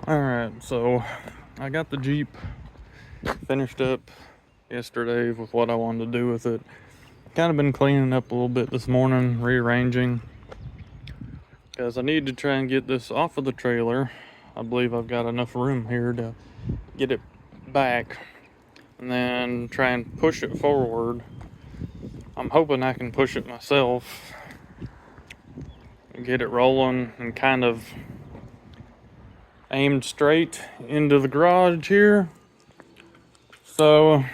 Alright, so I got the Jeep finished up yesterday with what I wanted to do with it. Kind of been cleaning up a little bit this morning, rearranging, because I need to try and get this off of the trailer. I believe I've got enough room here to get it back and then try and push it forward. I'm hoping I can push it myself and get it rolling and kind of aimed straight into the garage here. So,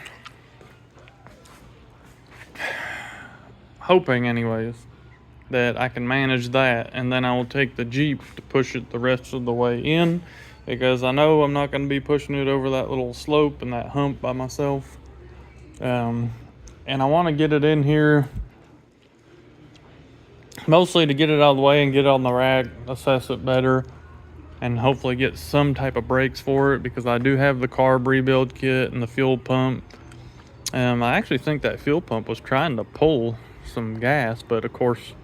hoping anyways that I can manage that, and then I will take the Jeep to push it the rest of the way in, because I know I'm not going to be pushing it over that little slope and that hump by myself. And I want to get it in here mostly to get it out of the way and get it on the rack, assess it better, and hopefully get some type of brakes for it, because I do have the carb rebuild kit and the fuel pump. I actually think that fuel pump was trying to pull some gas, but of course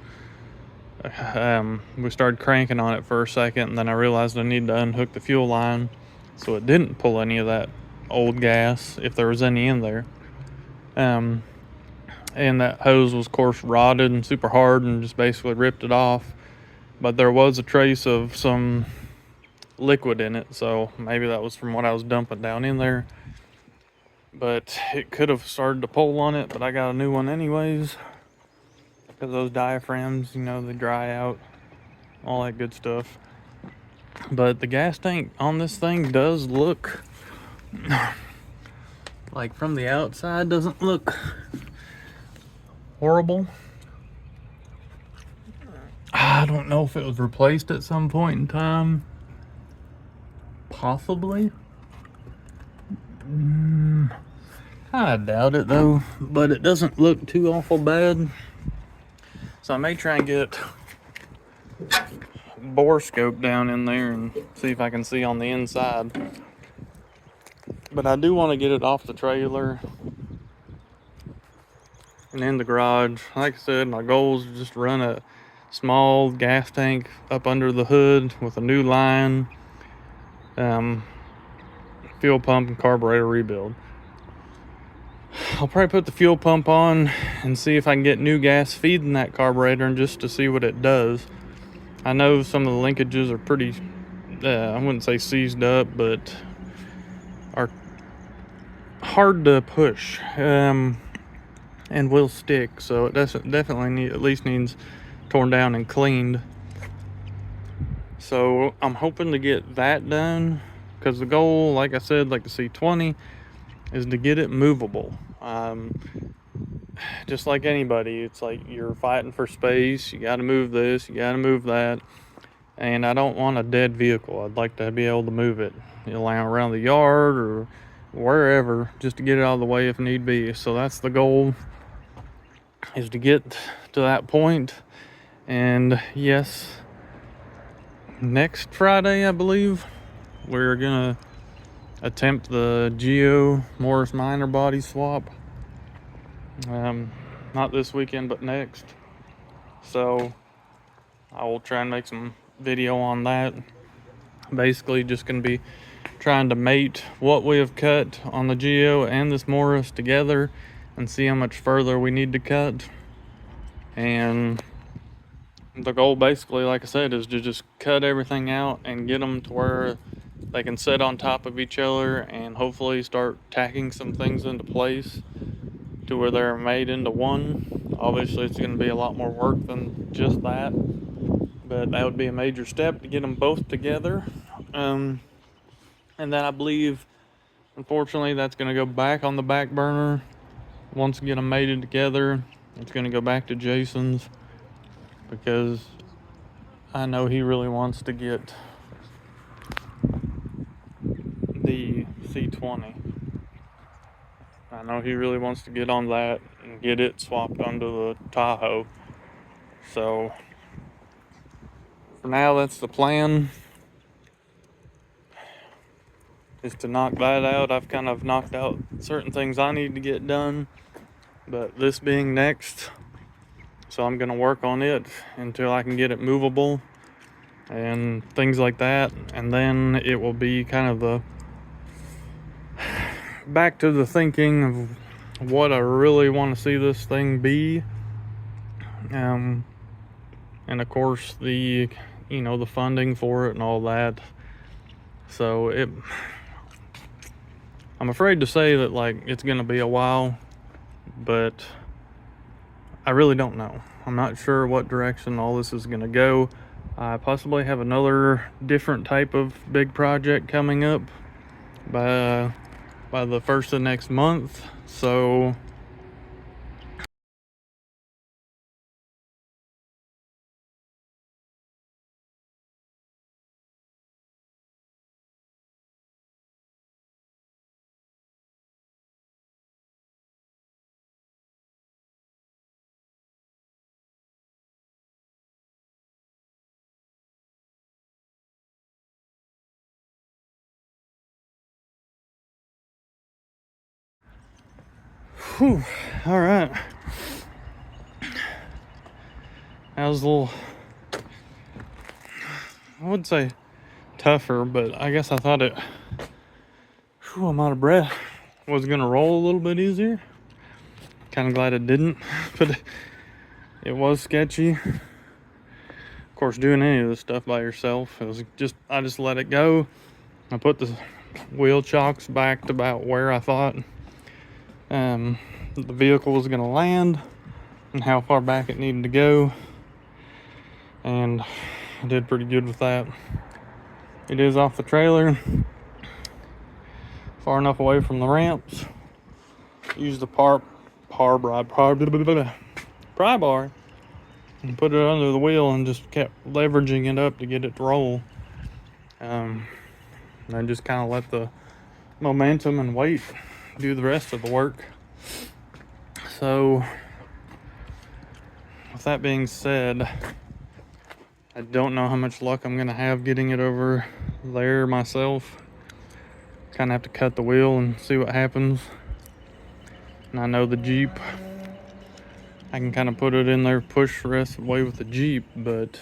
we started cranking on it for a second, and then I realized I needed to unhook the fuel line, so it didn't pull any of that old gas, if there was any in there. And that hose was, of course, rotted and super hard and just basically ripped it off. But there was a trace of some liquid in it, so maybe that was from what I was dumping down in there. But it could have started to pull on it, but I got a new one anyways, because those diaphragms, they dry out, all that good stuff. But the gas tank on this thing does look like, from the outside, doesn't look horrible. I don't know if it was replaced at some point in time. Possibly. I doubt it though, but it doesn't look too awful bad. So I may try and get bore scope down in there and see if I can see on the inside. But I do want to get it off the trailer and in the garage. Like I said, my goal is to just run a small gas tank up under the hood with a new line, fuel pump and carburetor rebuild. I'll probably put the fuel pump on and see if I can get new gas feeding that carburetor, and just to see what it does. I know some of the linkages are pretty, I wouldn't say seized up, but are hard to push, and will stick. So it definitely at least needs torn down and cleaned. So I'm hoping to get that done, because the goal, like I said, like the C20, is to get it movable. Just like anybody, it's like you're fighting for space. You got to move this, you got to move that, and I don't want a dead vehicle. I'd like to be able to move it, around the yard or wherever, just to get it out of the way if need be. So that's the goal, is to get to that point. And yes, next Friday, I believe, we're gonna attempt the Geo Morris Minor body swap. Not this weekend, but next. So I will try and make some video on that. Basically just gonna be trying to mate what we have cut on the Geo and this Morris together, and see how much further we need to cut. And the goal, basically, like I said, is to just cut everything out and get them to where they can sit on top of each other, and hopefully start tacking some things into place to where they're made into one. Obviously, it's going to be a lot more work than just that, but that would be a major step to get them both together. And then I believe, unfortunately, that's going to go back on the back burner. Once we get them mated together, it's going to go back to Jason's, because I know he really wants to get the C20. I know he really wants to get on that and get it swapped onto the Tahoe. So for now, that's the plan, is to knock that out. I've kind of knocked out certain things I need to get done, but this being next, so I'm going to work on it until I can get it movable. and things like that. And then it will be kind of the back to the thinking of what I really want to see this thing be. And of course the, the funding for it and all that. So I'm afraid to say that like it's gonna be a while, but I really don't know. I'm not sure what direction all this is gonna go. I possibly have another different type of big project coming up by the first of next month. So whew, all right. That was a little, I would say tougher, but I guess I thought I'm out of breath, was gonna roll a little bit easier. Kind of glad it didn't, but it was sketchy. Of course, doing any of this stuff by yourself, I just let it go. I put the wheel chocks back to about where I thought the vehicle was gonna land and how far back it needed to go, and I did pretty good with that. It is off the trailer, far enough away from the ramps. Use the pry bar and put it under the wheel and just kept leveraging it up to get it to roll. And I just kind of let the momentum and weight do the rest of the work. So with that being said, I don't know how much luck I'm gonna have getting it over there myself. Kind of have to cut the wheel and see what happens. And I know the Jeep, I can kind of put it in there, push the rest of the way with the Jeep, but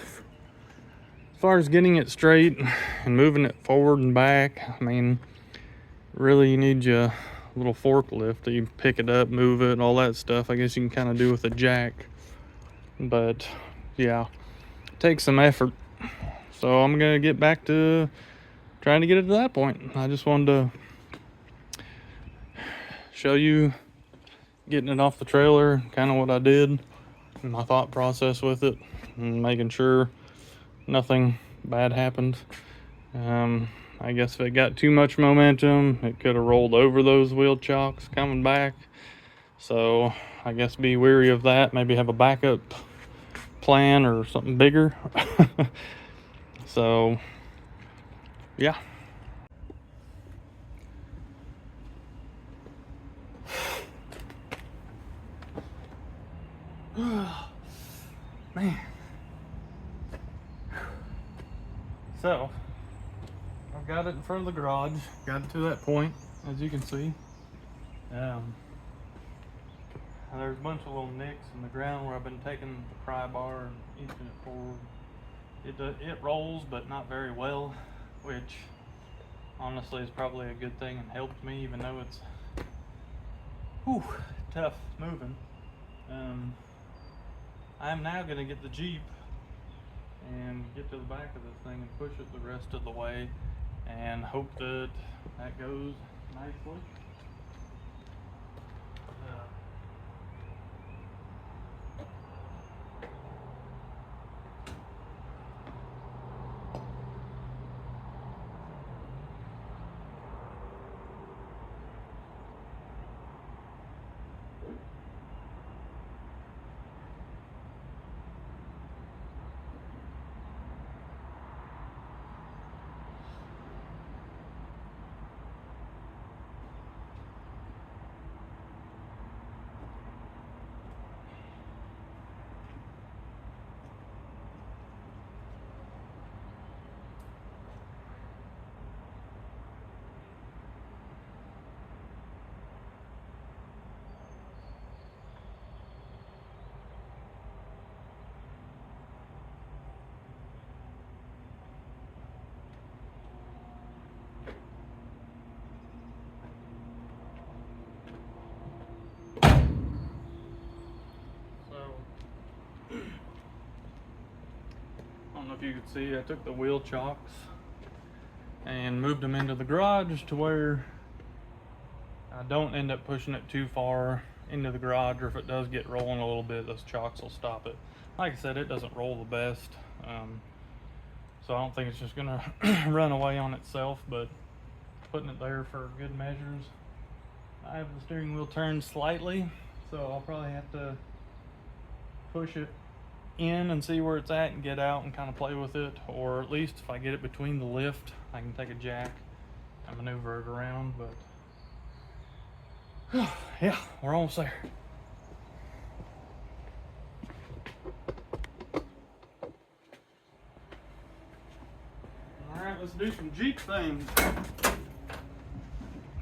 as far as getting it straight and moving it forward and back, I mean, really you need your little forklift that you pick it up, move it, and all that stuff. I guess you can kind of do with a jack, but yeah, it takes some effort. So I'm gonna get back to trying to get it to that point. I just wanted to show you getting it off the trailer, kind of what I did and my thought process with it, and making sure nothing bad happened. I guess if it got too much momentum, it could have rolled over those wheel chocks coming back. So I guess be wary of that. Maybe have a backup plan or something bigger. So yeah. Man. So I've got it in front of the garage, got it to that point, as you can see. And there's a bunch of little nicks in the ground where I've been taking the pry bar and inching it forward. It rolls, but not very well, which honestly is probably a good thing and helped me, even though it's tough moving. I am now going to get the Jeep and get to the back of this thing and push it the rest of the way and hope that that goes nicely. you could see, I took the wheel chocks and moved them into the garage to where I don't end up pushing it too far into the garage, or if it does get rolling a little bit, those chocks will stop it. Like I said, it doesn't roll the best, so I don't think it's just gonna run away on itself, but putting it there for good measures. I have the steering wheel turned slightly, so I'll probably have to push it in and see where it's at and get out and kind of play with it, or at least if I get it between the lift, I can take a jack and maneuver it around. But yeah, we're almost there. All right, let's do some Jeep things.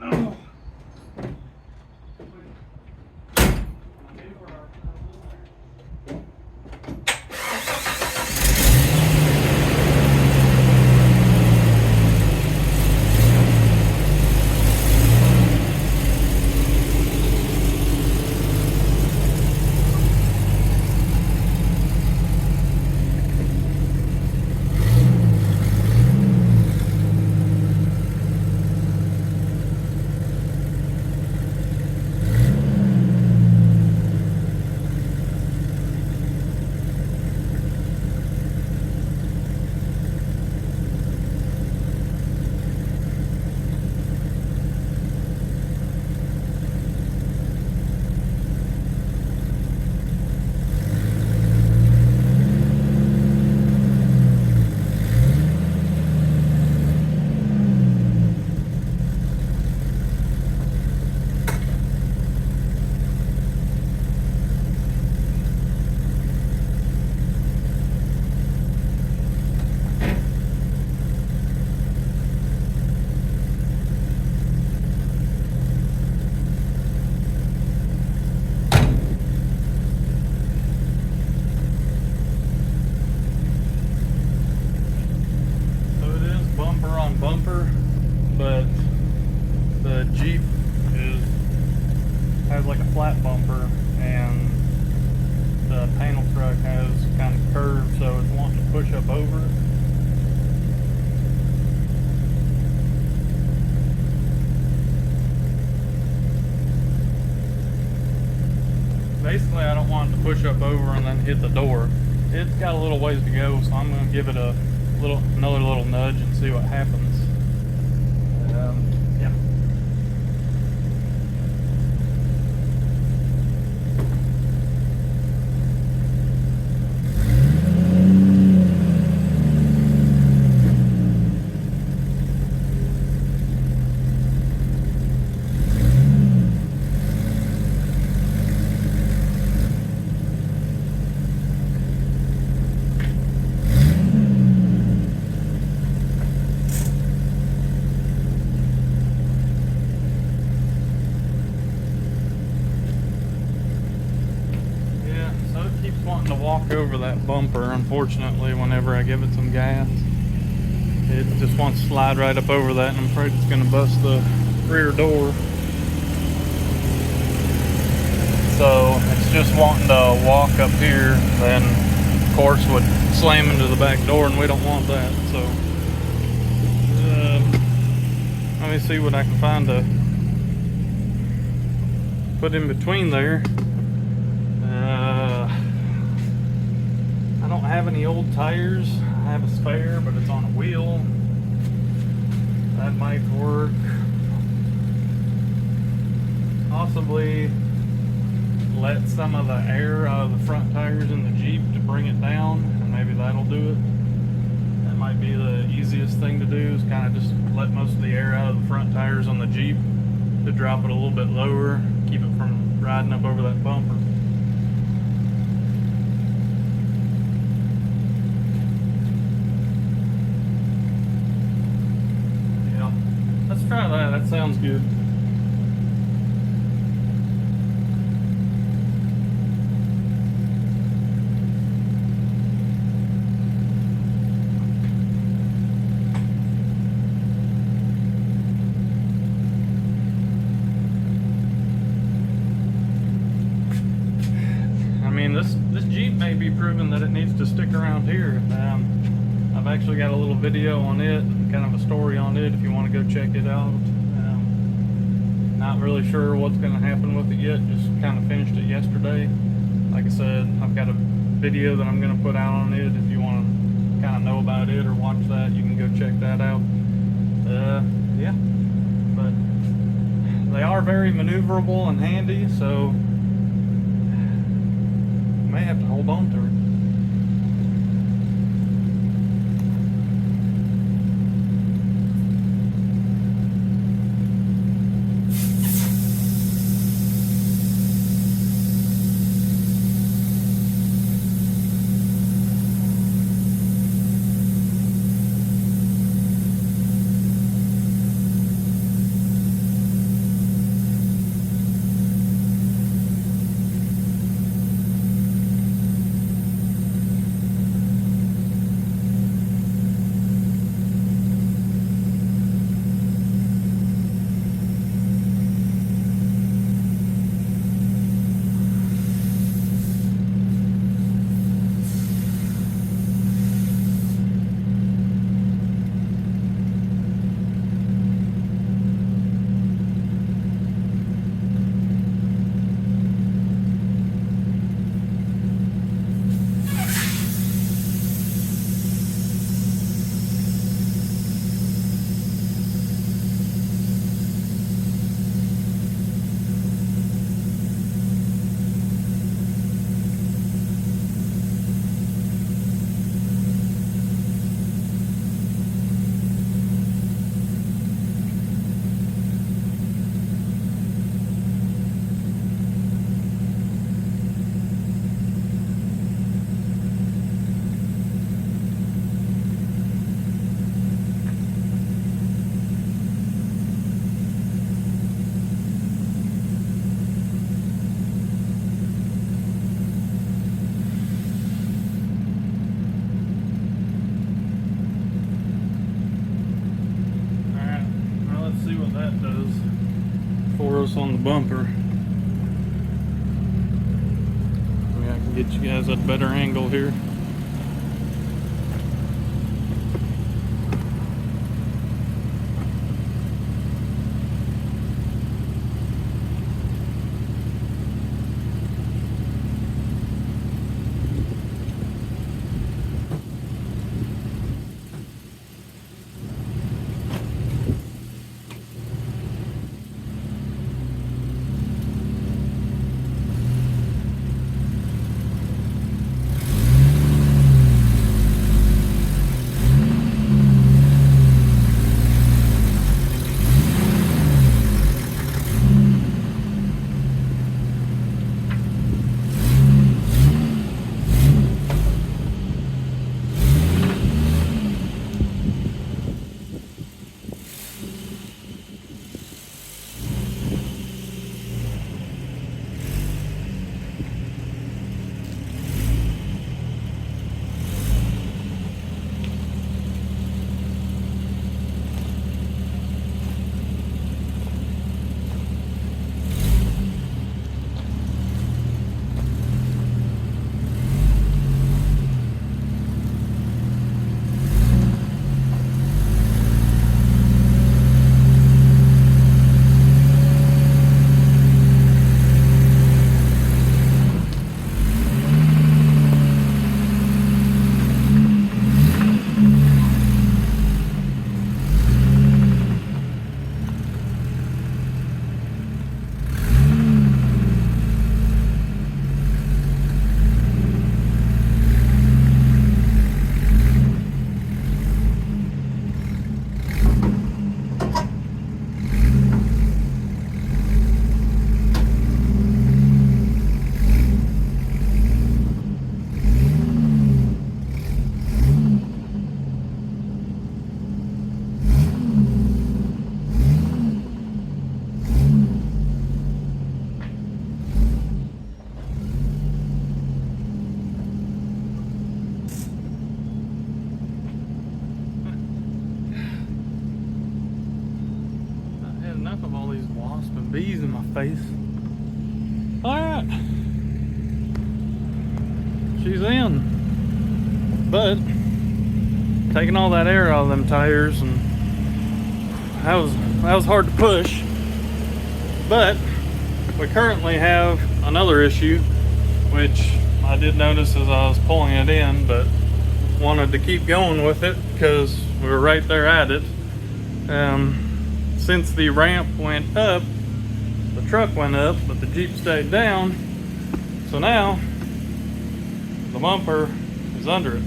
Oh. Bumper, but the Jeep has like a flat bumper, and the panel truck has kind of curved, so it's wanting to push up over it. Basically, I don't want it to push up over and then hit the door. It's got a little ways to go, so I'm going to give it another little nudge and see what happens. Yeah. Wanting to walk over that bumper, unfortunately. Whenever I give it some gas, it just wants to slide right up over that, and I'm afraid it's going to bust the rear door. So it's just wanting to walk up here, then of course would slam into the back door, and we don't want that. So let me see what I can find to put in between there. I don't have any old tires. I have a spare, but it's on a wheel. That might work. Possibly let some of the air out of the front tires in the Jeep to bring it down, and maybe that'll do it. That might be the easiest thing to do, is kind of just let most of the air out of the front tires on the Jeep to drop it a little bit lower, keep it from riding up over that bumper. Let's try that. That sounds good. I mean, this Jeep may be proving that it needs to stick around here. I've actually got a little video on it, kind of a story on it if you want to go check it out. Not really sure what's going to happen with it yet, just kind of finished it yesterday. Like I said, I've got a video that I'm going to put out on it. If you want to kind of know about it or watch that, you can go check that out. Yeah, but they are very maneuverable and handy, so you may have to hold on to it. On the bumper. Maybe I can get you guys a better angle here. bees in my face. All right, she's in, but taking all that air out of them tires, and that was hard to push. But we currently have another issue, which I did notice as I was pulling it in, but wanted to keep going with it because we were right there at it. Since the ramp went up, the truck went up, but the Jeep stayed down. So now the bumper is under it.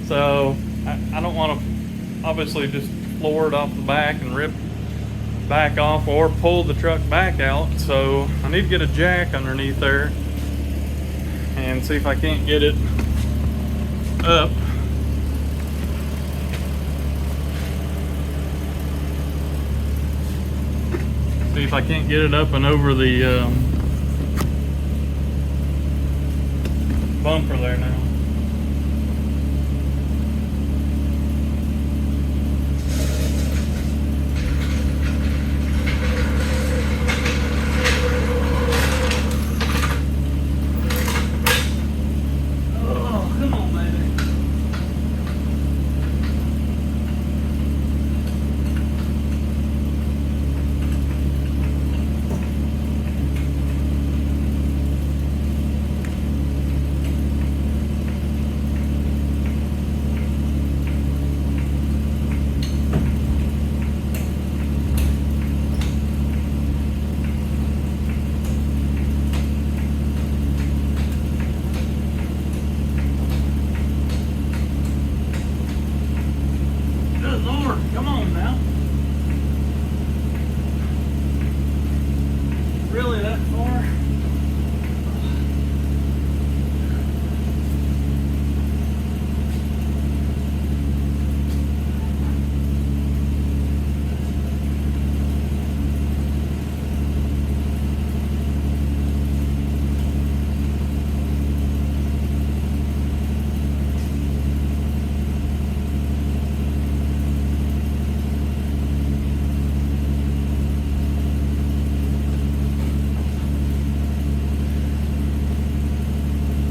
So I don't want to obviously just floor it off the back and rip back off or pull the truck back out. So I need to get a jack underneath there and see if I can't get it up. See if I can't get it up and over the bumper there now. Come on now. Really that far?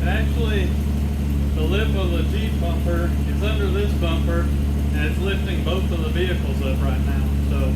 Actually, the lip of the Jeep bumper is under this bumper, and it's lifting both of the vehicles up right now. So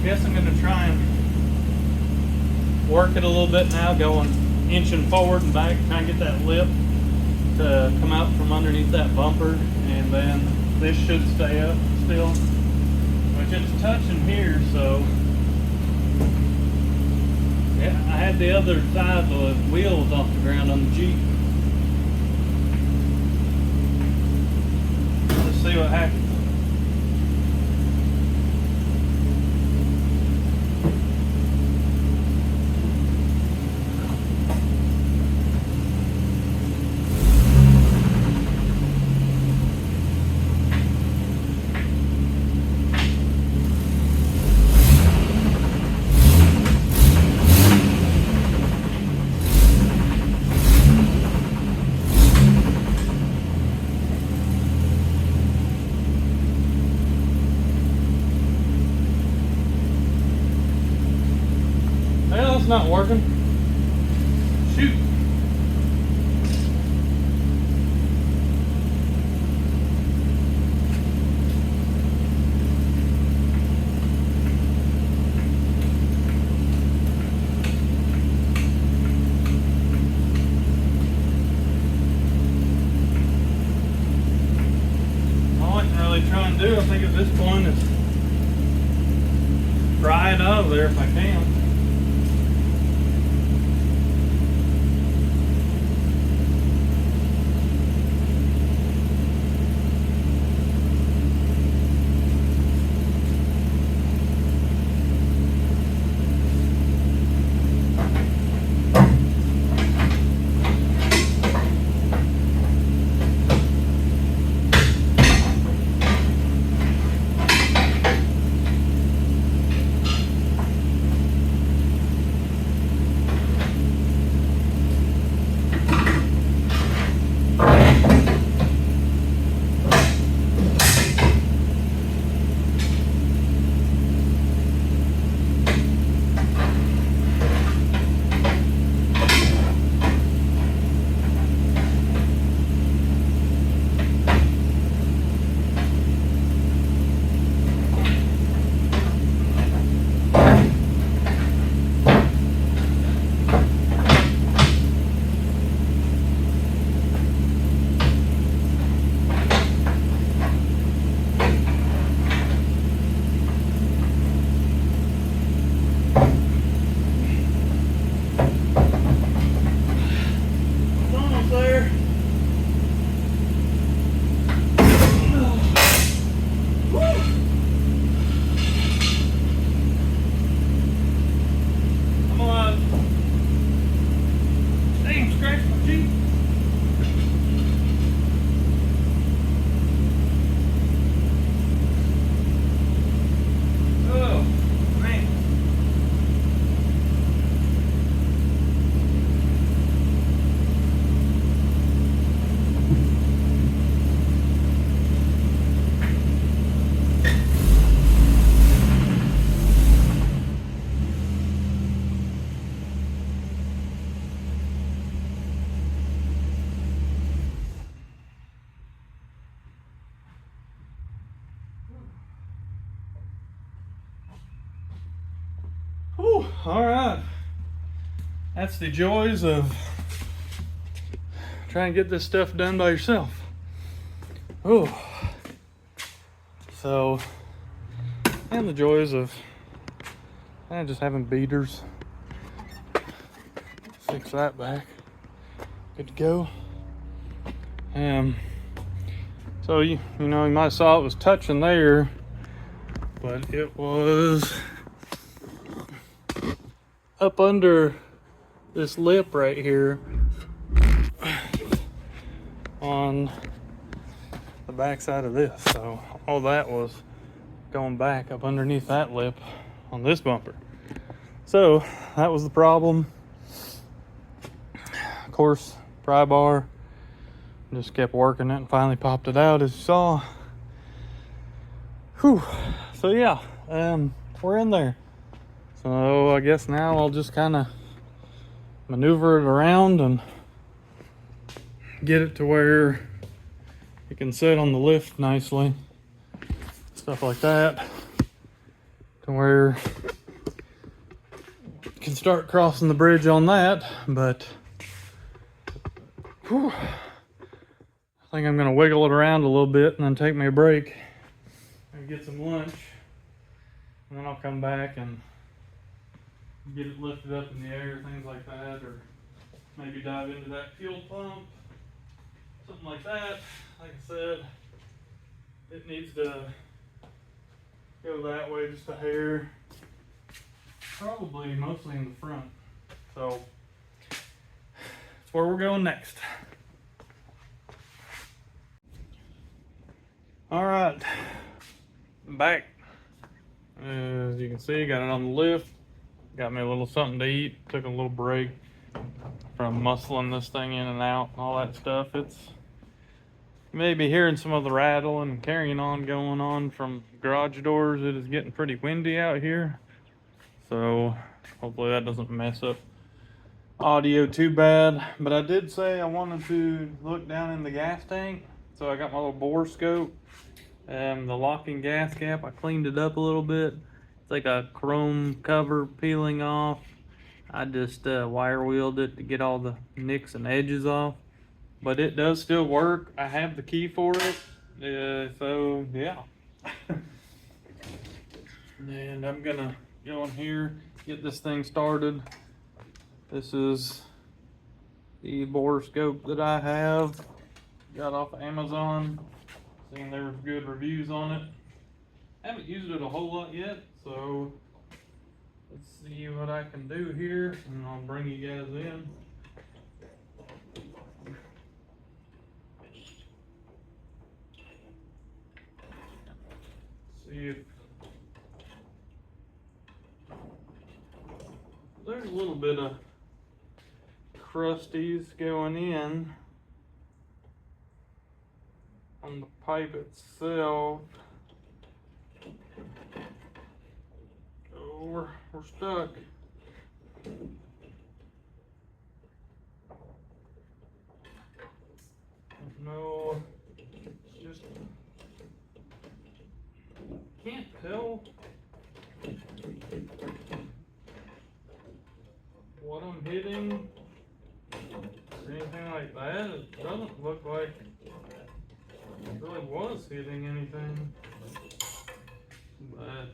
guess I'm going to try and work it a little bit now, going inching forward and back, try and get that lip to come out from underneath that bumper, and then this should stay up still, which it's touching here. So yeah, I had the other side of the wheels off the ground on the Jeep. Let's see what happens. it's not working. Shoot. All I can really try and do, I think at this point, is pry it out of there if I can. Whew, all right. That's the joys of trying to get this stuff done by yourself. Oh, so, and the joys of just having beaters. Fix that back. Good to go. So you know, you might have saw it was touching there, but it was up under this lip right here on the back side of this. So all that was going back up underneath that lip on this bumper. So that was the problem. Of course, pry bar, just kept working it and finally popped it out, as you saw. Whew. So yeah, we're in there. So I guess now I'll just kind of maneuver it around and get it to where it can sit on the lift nicely. Stuff like that. To where you can start crossing the bridge on that. But whew, I think I'm going to wiggle it around a little bit and then take me a break and get some lunch. And then I'll come back and get it lifted up in the air, things like that, or maybe dive into that fuel pump, something like that. Like I said, it needs to go that way just a hair, probably mostly in the front. So that's where we're going next. All right, back. As you can see, got it on the lift. Got me a little something to eat. Took a little break from muscling this thing in and out and all that stuff. It's, you may be hearing some of the rattling and carrying on going on from garage doors. It is getting pretty windy out here. So hopefully that doesn't mess up audio too bad. But I did say I wanted to look down in the gas tank. So I got my little bore scope. The locking gas cap, I cleaned it up a little bit. It's like a chrome cover peeling off. I just wire wheeled it to get all the nicks and edges off. But it does still work. I have the key for it. So yeah. And I'm gonna go in here, get this thing started. This is the bore scope that I have. Got off of Amazon. Seen there was good reviews on it. Haven't used it a whole lot yet, so let's see what I can do here, and I'll bring you guys in. See if there's a little bit of crusties going in on the pipe itself. Oh, we're stuck. No, it's just can't tell what I'm hitting or anything like that. It doesn't look like it really was hitting anything, but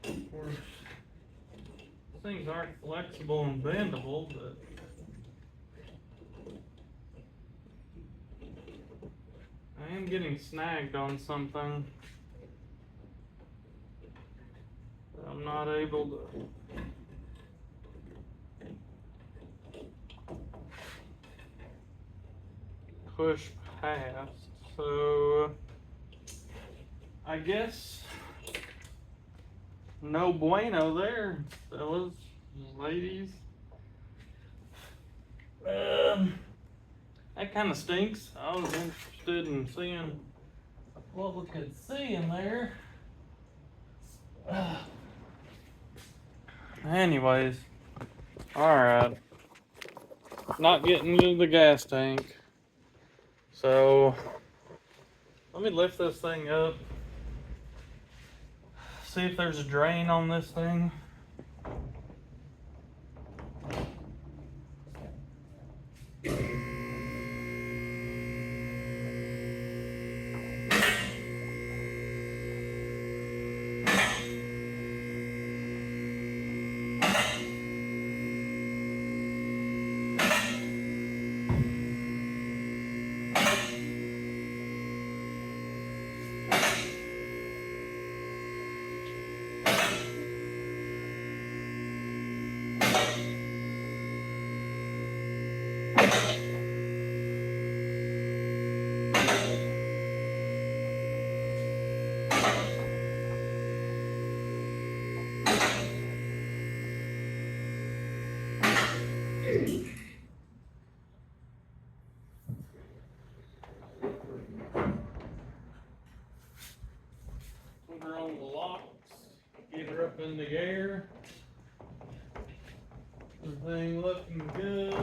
of course things aren't flexible and bendable, but I am getting snagged on something. I'm not able to push past, so I guess no bueno there, fellas, ladies. That kind of stinks. I was interested in seeing what we could see in there. Anyways, alright. Not getting into the gas tank. So, let me lift this thing up. See if there's a drain on this thing. Put her on the locks, get her up in the air. Everything looking good.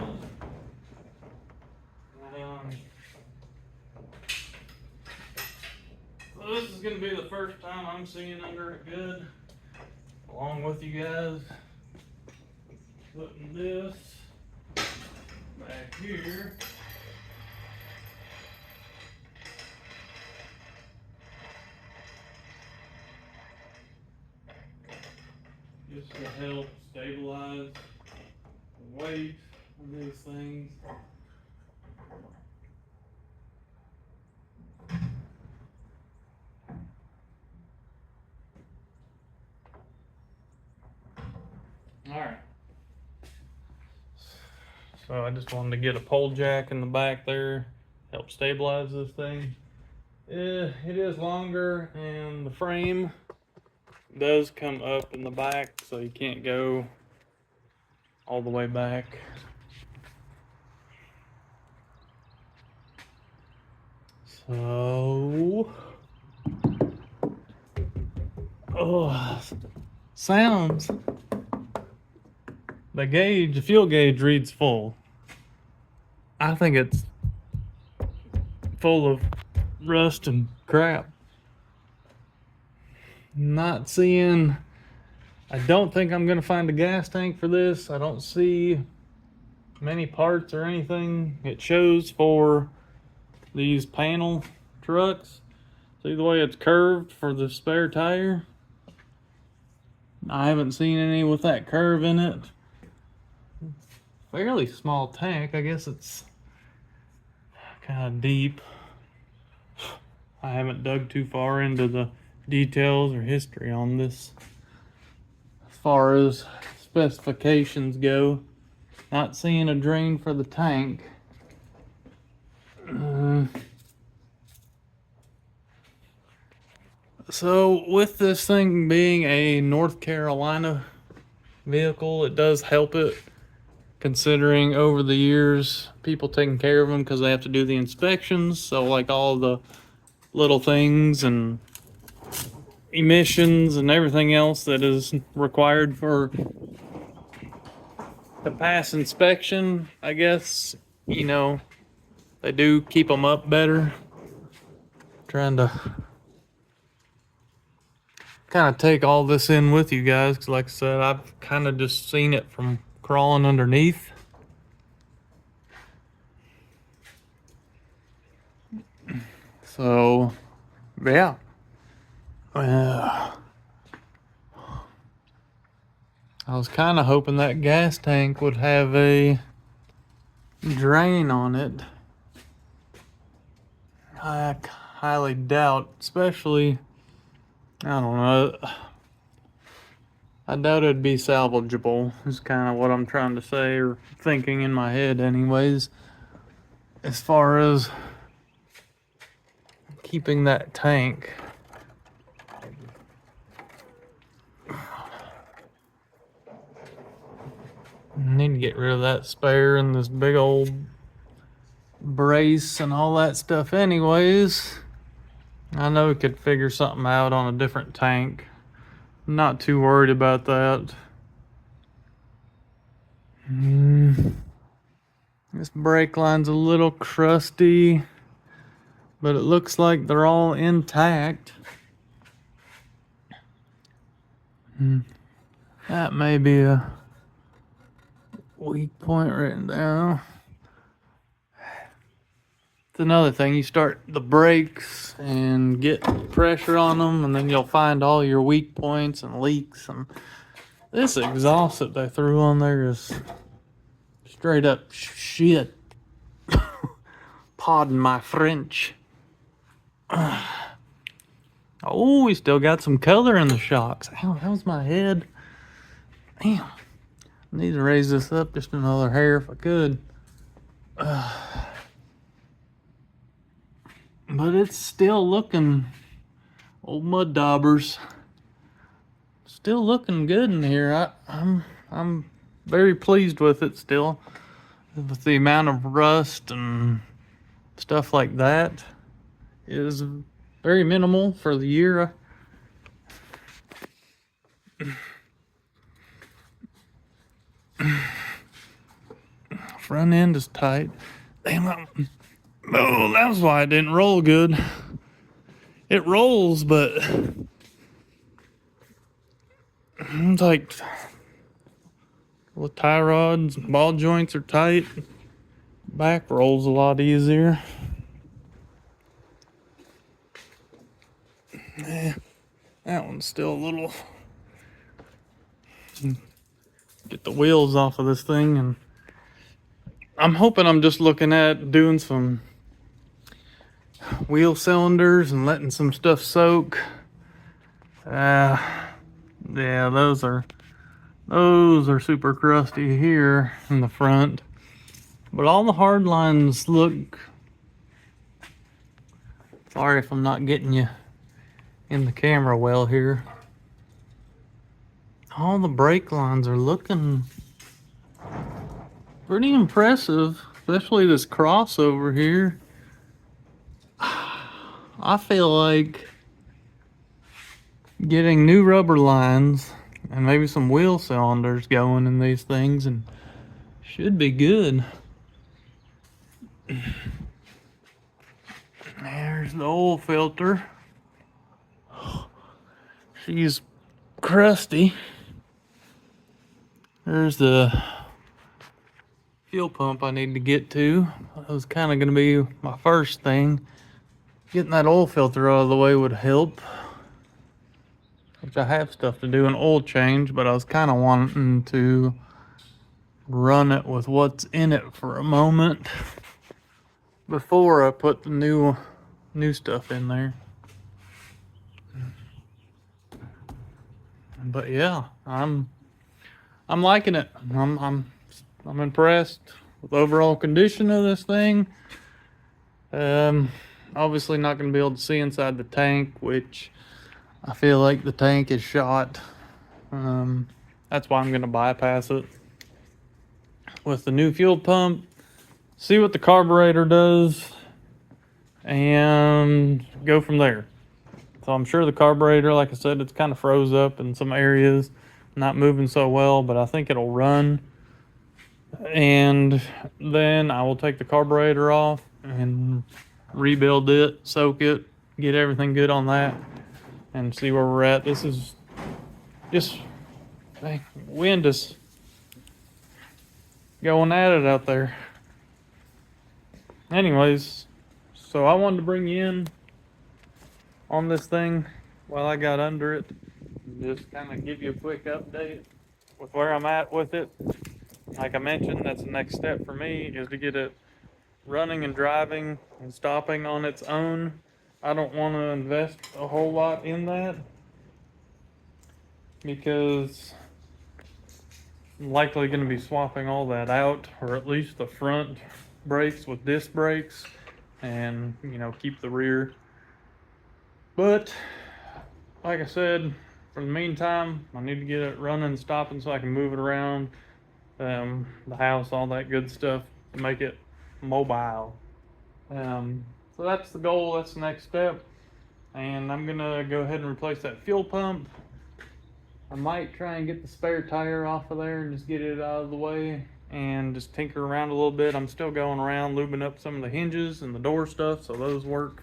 So this is going to be the first time I'm seeing under it good, along with you guys. Putting this back here. Just to help stabilize the weight of these things. Alright. So I just wanted to get a pole jack in the back there, help stabilize this thing. It is longer, and the frame does come up in the back, so you can't go all the way back. So, oh, sounds. The fuel gauge reads full. I think it's full of rust and crap. Not seeing, I don't think I'm gonna find a gas tank for this. I don't see many parts or anything. It shows for these panel trucks. See the way it's curved for the spare tire? I haven't seen any with that curve in it. Fairly small tank. I guess it's kind of deep. I haven't dug too far into the details or history on this as far as specifications go. Not seeing a drain for the tank. So with this thing being a North Carolina vehicle, it does help it, considering over the years people taking care of them because they have to do the inspections. So like all the little things and emissions and everything else that is required for to pass inspection, I guess, you know, they do keep them up better. Trying to kind of take all this in with you guys, because like I said, I've kind of just seen it from crawling underneath. So yeah, I was kind of hoping that gas tank would have a drain on it. I highly doubt, especially, I don't know, I doubt it'd be salvageable, is kind of what I'm trying to say, or thinking in my head anyways, as far as keeping that tank. Need to get rid of that spare and this big old brace and all that stuff anyways. I know we could figure something out on a different tank. I'm not too worried about that. This brake line's a little crusty, but it looks like they're all intact. That may be a weak point right now. It's another thing, you start the brakes and get pressure on them, and then you'll find all your weak points and leaks. And this exhaust that they threw on there is straight up shit. Pardon my French. Oh, we still got some color in the shocks. Ow, that was my head. Damn. I need to raise this up just another hair if I could. But it's still looking, old mud daubers, still looking good in here. I'm very pleased with it still, with the amount of rust and stuff like that is very minimal for the year. Front end is tight. Damn, oh, that was why it didn't roll good. It rolls, but it's like the tie rods, ball joints are tight. Back rolls a lot easier. Yeah, that one's still a little. Get the wheels off of this thing, and I'm hoping I'm just looking at doing some wheel cylinders and letting some stuff soak. Yeah, those are super crusty here in the front, but all the hard lines look. Sorry if I'm not getting you in the camera well here. all the brake lines are looking pretty impressive, especially this crossover here. I feel like getting new rubber lines and maybe some wheel cylinders going in these things and should be good. There's the oil filter. She's crusty. There's the fuel pump I need to get to. That was kind of going to be my first thing. Getting that oil filter out of the way would help, which I have stuff to do, an oil change, but I was kind of wanting to run it with what's in it for a moment before I put the new stuff in there. But yeah, I'm liking it. I'm impressed with the overall condition of this thing. Obviously not going to be able to see inside the tank, which I feel like the tank is shot. That's why I'm going to bypass it with the new fuel pump, see what the carburetor does, and go from there. So I'm sure the carburetor, like I said, it's kind of froze up in some areas, not moving so well, but I think it'll run. And then I will take the carburetor off and rebuild it, soak it, get everything good on that, and see where we're at. This is just, wind is going at it out there. Anyways, so I wanted to bring you in on this thing while I got under it. Just kind of give you a quick update with where I'm at with it. Like I mentioned, that's the next step for me, is to get it running and driving and stopping on its own. I don't want to invest a whole lot in that because I'm likely going to be swapping all that out, or at least the front brakes with disc brakes, and keep the rear. But like I said, for the meantime, I need to get it running and stopping so I can move it around the house, all that good stuff to make it mobile. So that's the goal, that's the next step. And I'm gonna go ahead and replace that fuel pump. I might try and get the spare tire off of there and just get it out of the way and just tinker around a little bit. I'm still going around lubing up some of the hinges and the door stuff so those work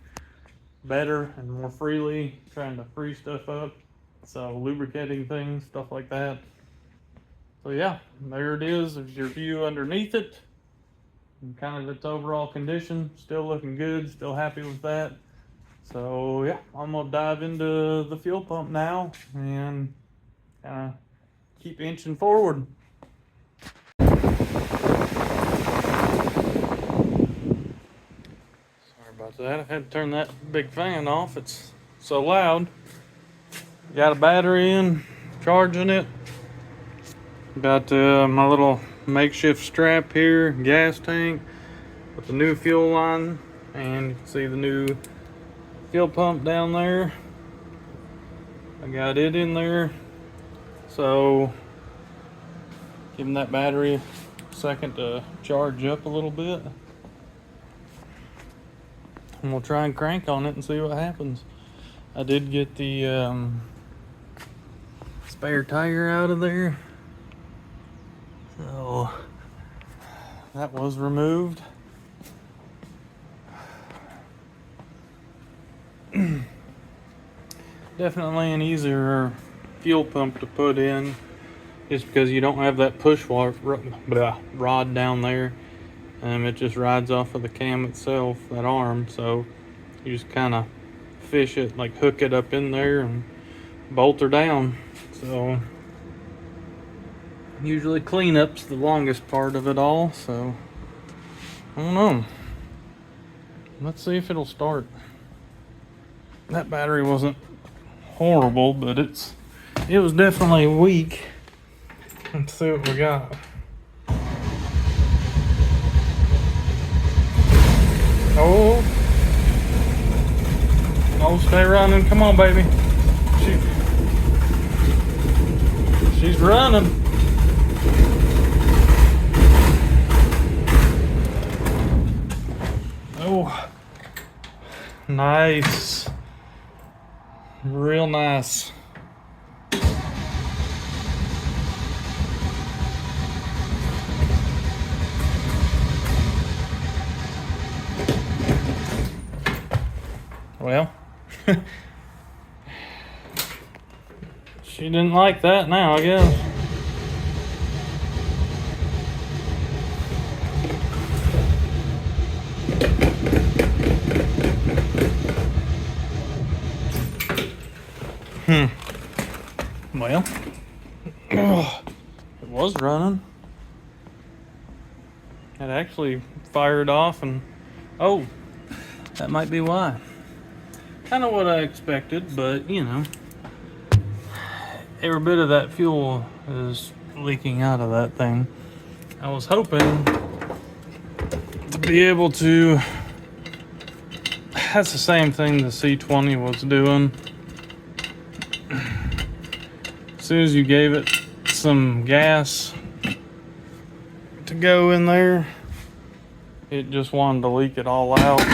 better and more freely, trying to free stuff up, so lubricating things, stuff like that. So yeah, there it is. There's your view underneath it and kind of its overall condition. Still looking good, still happy with that. So yeah, I'm gonna dive into the fuel pump now and kind of keep inching forward. Sorry about that. I had to turn that big fan off. It's so loud. Got a battery in, charging it. Got my little makeshift strap here, gas tank with the new fuel line, and you can see the new fuel pump down there. I got it in there, so giving that battery a second to charge up a little bit, and we'll try and crank on it and see what happens. I did get the spare tire out of there, so that was removed. Definitely an easier fuel pump to put in, just because you don't have that push rod down there. It just rides off of the cam itself, that arm, so you just kind of fish it, like hook it up in there and bolt her down. So usually cleanup's the longest part of it all, so I don't know. Let's see if it'll start. That battery wasn't horrible, but it was definitely weak. Let's see what we got. Oh, stay running. Come on, baby. She's running. Oh, nice. Real nice. Well, she didn't like that now, I guess. Well, it was running. It actually fired off, and oh, that might be why. Kind of what I expected, but you know, every bit of that fuel is leaking out of that thing. I was hoping to be able to. That's the same thing the C20 was doing. As soon as you gave it some gas to go in there, it just wanted to leak it all out.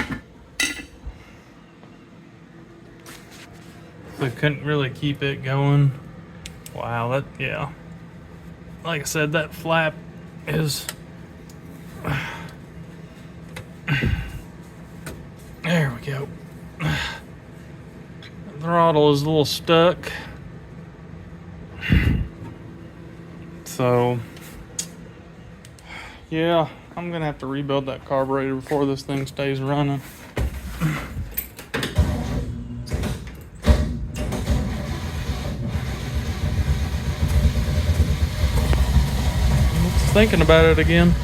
So couldn't really keep it going. Wow, that, yeah. Like I said, that flap is... There we go. The throttle is a little stuck. So, yeah, I'm gonna have to rebuild that carburetor before this thing stays running. Just thinking about it again.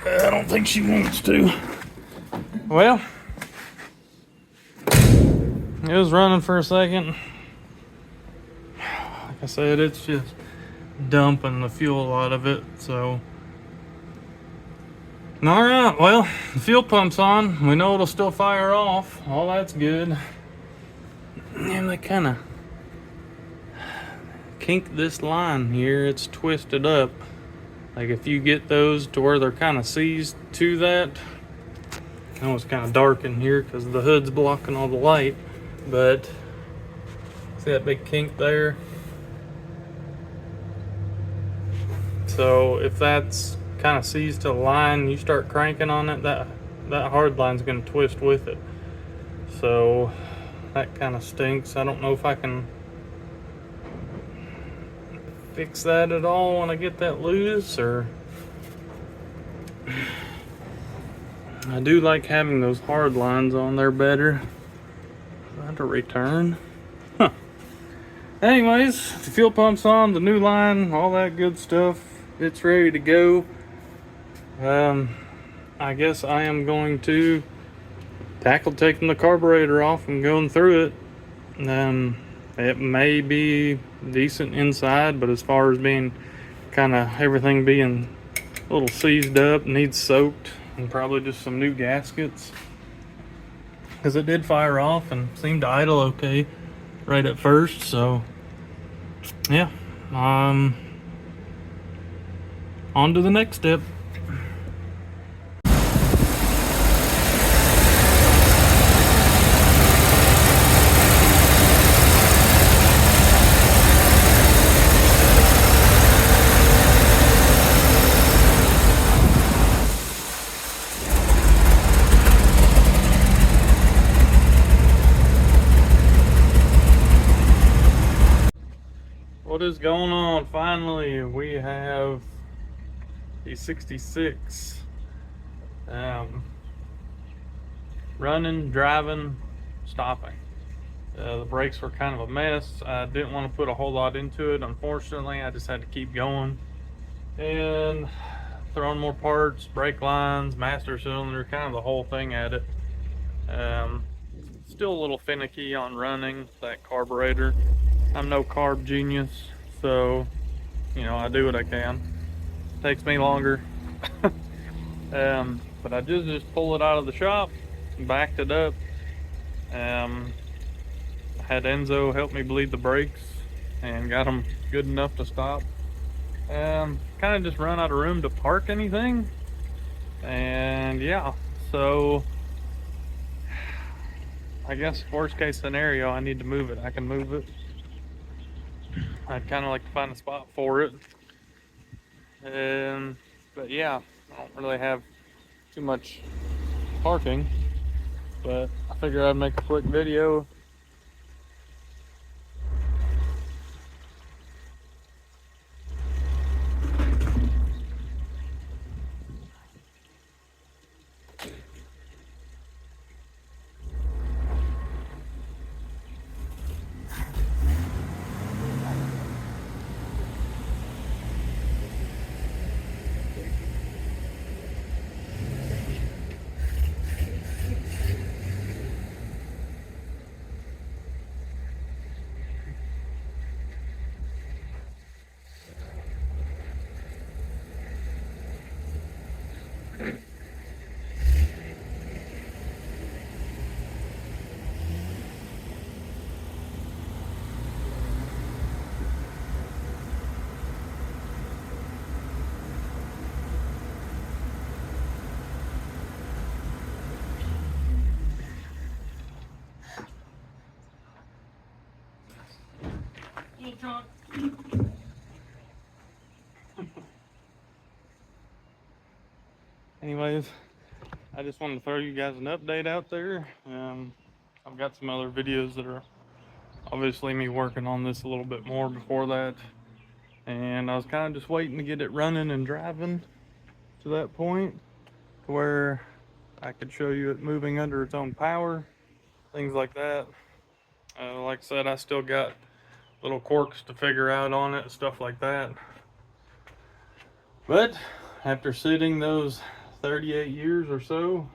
I don't think she wants to. Well, it was running for a second. Like I said, it's just dumping the fuel out of it, so. All right, well, the fuel pump's on. We know it'll still fire off. All that's good. And they kind of kinked this line here. It's twisted up. Like if you get those to where they're kind of seized to that. I know it's kind of dark in here because the hood's blocking all the light, but see that big kink there? So if that's kind of seized to the line, you start cranking on it, that hard line's going to twist with it. So that kind of stinks. I don't know if I can fix that at all when I get that loose, or I do like having those hard lines on there better. I have to return. Huh. Anyways, the fuel pump's on, the new line, all that good stuff. It's ready to go. I guess I am going to tackle taking the carburetor off and going through it. It may be decent inside, but as far as being kind of everything being a little seized up, needs soaked, and probably just some new gaskets, because it did fire off and seemed to idle okay right at first. So yeah, on to the next step. What is going on? Finally, we have the 66 running, driving, stopping. The brakes were kind of a mess. I didn't want to put a whole lot into it. Unfortunately, I just had to keep going and throwing more parts, brake lines, master cylinder, kind of the whole thing at it. Still a little finicky on running that carburetor. I'm no carb genius, so you know, I do what I can. Takes me longer But I just pulled it out of the shop, backed it up. Um, had Enzo help me bleed the brakes and got them good enough to stop. Kind of just run out of room to park anything. And yeah, so I guess worst case scenario, I need to move it. I can move it. I'd kind of like to find a spot for it. Um, but yeah, I don't really have too much parking, but I figure I'd make a quick video. Anyways, I just wanted to throw you guys an update out there. I've got some other videos that are obviously me working on this a little bit more before that. And I was kind of just waiting to get it running and driving to that point to where I could show you it moving under its own power, things like that. Like I said, I still got little quirks to figure out on it, stuff like that. But after sitting those 38 years or so,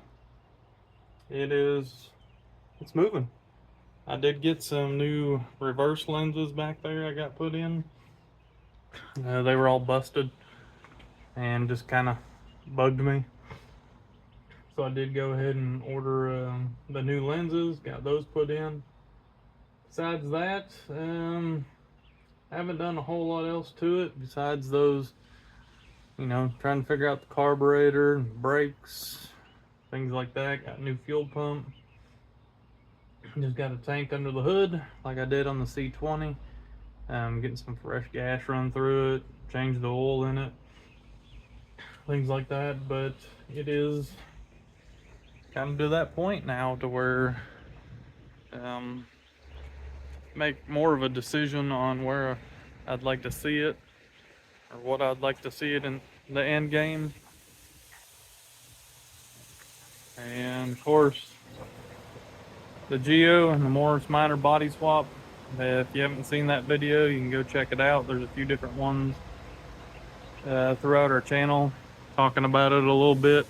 it's moving. I did get some new reverse lenses back there I got put in. They were all busted and just kind of bugged me. So I did go ahead and order the new lenses, got those put in. Besides that, I haven't done a whole lot else to it besides those, trying to figure out the carburetor, brakes, things like that. Got a new fuel pump. Just got a tank under the hood like I did on the C20. Getting some fresh gas run through it, change the oil in it, things like that. But it is kind of to that point now to where make more of a decision on where I'd like to see it or what I'd like to see it in the end game. And of course, the Geo and the Morris Minor body swap. If you haven't seen that video, you can go check it out. There's a few different ones throughout our channel talking about it a little bit.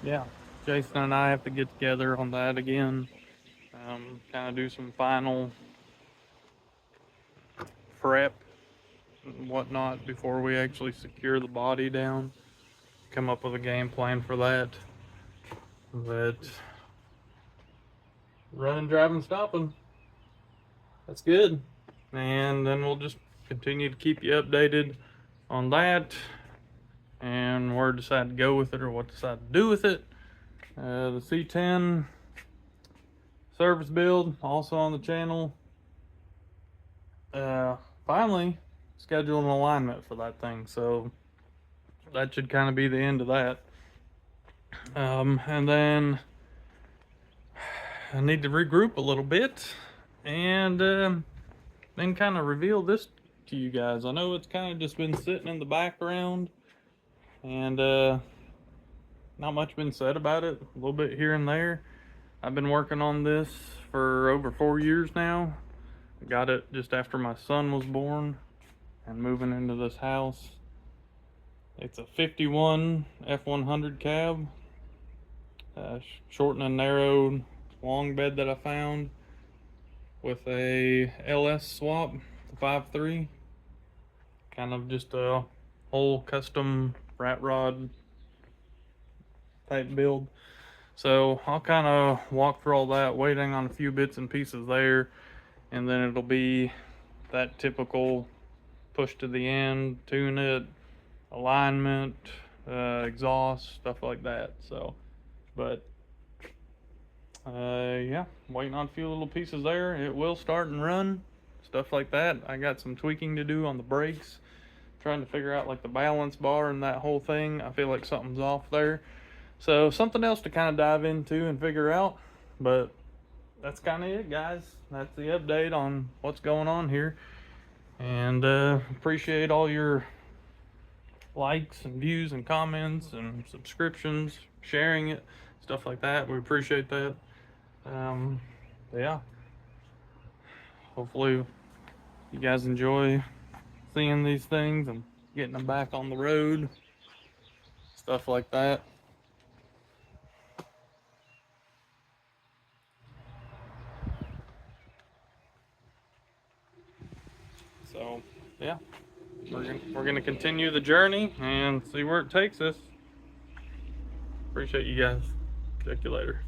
Yeah, Jason and I have to get together on that again. Kind of do some final prep and whatnot before we actually secure the body down. Come up with a game plan for that. But running, driving, stopping, that's good. And then we'll just continue to keep you updated on that and where to decide to go with it or what to decide to do with it. The C10 service build also on the channel. Finally scheduled an alignment for that thing, so that should kind of be the end of that. And then I need to regroup a little bit and then kind of reveal this to you guys. I know it's kind of just been sitting in the background and not much been said about it, a little bit here and there. I've been working on this for over 4 years now. I got it just after my son was born and moving into this house. It's a 51 F100 cab, short and narrow long bed that I found with a LS swap, the 5.3. kind of just a whole custom rat rod type build. So I'll kind of walk through all that, waiting on a few bits and pieces there, and then it'll be that typical push to the end, tune it, alignment, exhaust, stuff like that. So, but yeah, waiting on a few little pieces there. It will start and run, stuff like that. I got some tweaking to do on the brakes, trying to figure out like the balance bar and that whole thing. I feel like something's off there. So something else to kind of dive into and figure out. But that's kind of it, guys. That's the update on what's going on here. And appreciate all your likes and views and comments and subscriptions, sharing it, stuff like that. We appreciate that. Yeah, hopefully you guys enjoy seeing these things and getting them back on the road, stuff like that. So yeah, we're gonna continue the journey and see where it takes us. Appreciate you guys. Check you later.